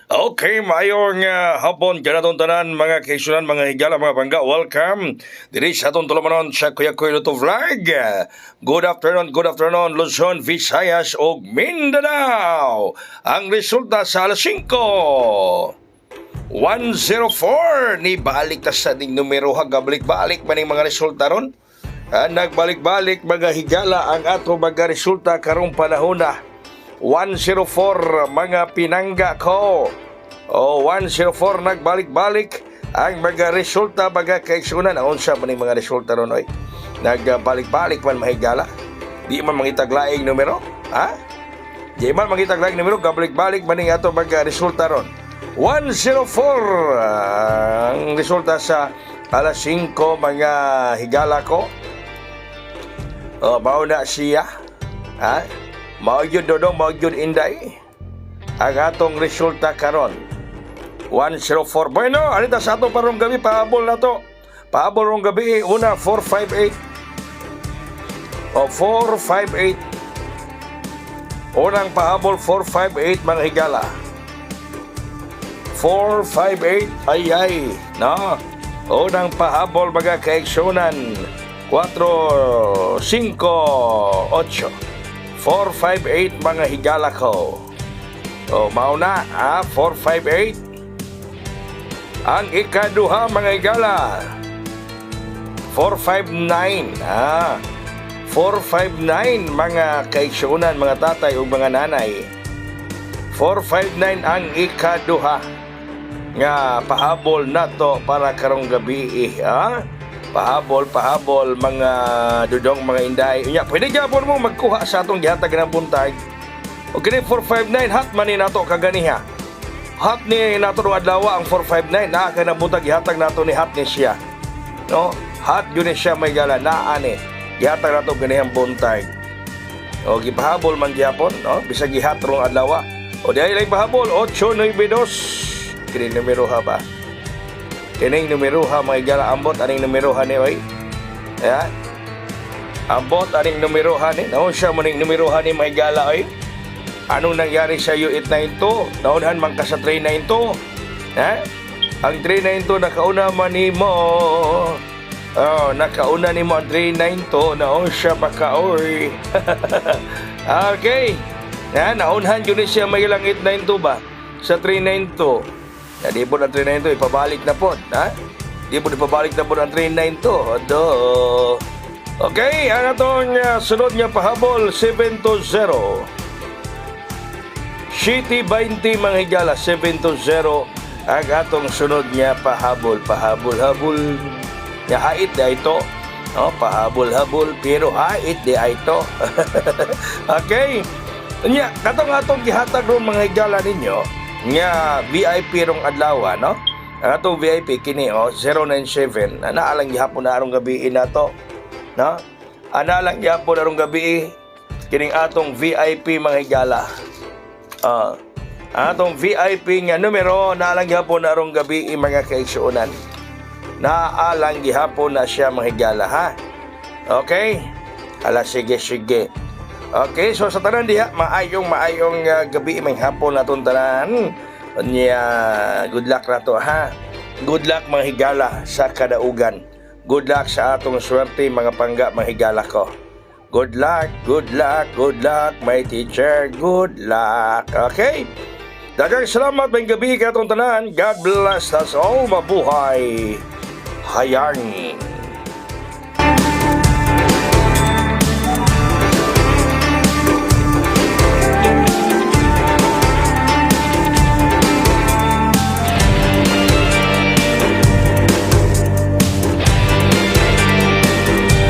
Okay, mayong hapon kanatong tanan mga kaisunan, mga higala, mga bangga. Welcome diri sa atong tulumanon sa Kuya Kuya Luto Vlog. Good afternoon, Luzon, Visayas ug Mindanao. Ang resulta sa alas 5. 104 ni balik ta sa ding numero gabalik-balik maning mga resulta ron. Nagbalik-balik mga higala ang ato mga resulta karong panahon na. 104 mga pinangga ko. 104 nagbalik-balik ang mga resulta mga kaigsunan. Unsa man yung mga resulta ron oy? Nagbalik-balik man mahigala. Di man mangitaglaing numero, ha? Di man mangitaglaing numero, gabalik-balik man yung ato mga resulta ron. 104 ang resulta sa alas 5 mga higala ko. Mauna siya, ha? Maugyod dodong, maugyod inday ang atong resulta karon. 104. Bueno, alita sa atong parong gabi, pahabol na to. Pahabol rong gabi, una 458. 458. Unang pahabol 458 mga higala. 458, ay, no? Unang pahabol mga kaigsunan. 4, 5, 8. 458 mga higala ko. Mauna, 458. Ang ikaduha mga higala. 459. 459 mga kaigsunan, mga tatay o mga nanay. 459 ang ikaduha. Nga pahabol na to para karong gabi. Pahabol mga dudong, mga inday. Pwede gyapon mo magkuha sa atong gihatag ng buntag. O kini 459 hot man ni nato kaganiha. Hot ni nato ng adlaw ang 459 na kana buntag gihatag nato ni hot ni siya. No? Hot yun siya may gala naa ni. Gihatag nato ganihang buntag. O gipahabol man gyapon, no? Bisag gihat rong adlaw. O diay lang pahabol 892. Kini numero ha ba? Kining numero ha mga igala, ambot aning numero ha ni oy. Ambot aning numero ha ni. Naon siya mo ning numero ha ni mga igala oy. Anong nangyari sa U892? Naunhan man ka sa 392. Ang 392 nakauna man ni mo. Nakauna ni mo ang 392. Naon siya baka oy. Okay. Naunhan yun siya may ilang 892 ba? Sa 392. Di po ang 392, ipabalik na po. Di po ipabalik na po ang 392. Okay, ang atong sunod niya pahabol, 7-0. City 20 mga higala, 7-0. Ang atong sunod niya pahabol. Pahabol-habol. Ya, hait na ito. Pahabol-habol, pero hait di ito. Okay. Katong atong gihatag ron mga higala ninyo, nga VIP rong adlaw, no? Ang atong VIP kini 097. Naalang gihapon na arong gabi nato, no? Naalang gihapon arong gabi kining atong VIP mga higala. Atong VIP nga numero naalang gihapon na arong gabi mga kaigsuonan. Naalang gihapon na siya mga higala, ha? Okay? Sige. Okay, so sa tanan diha, maayong gabi may hapon natong tanan. Good luck na to, ha? Good luck mga higala sa kadaugan. Good luck sa atong swerte mga pangga mga higala ko. Good luck, my teacher. Good luck. Okay? Daghang salamat may gabi katong tanan. God bless us all. Mabuhay. Hayang.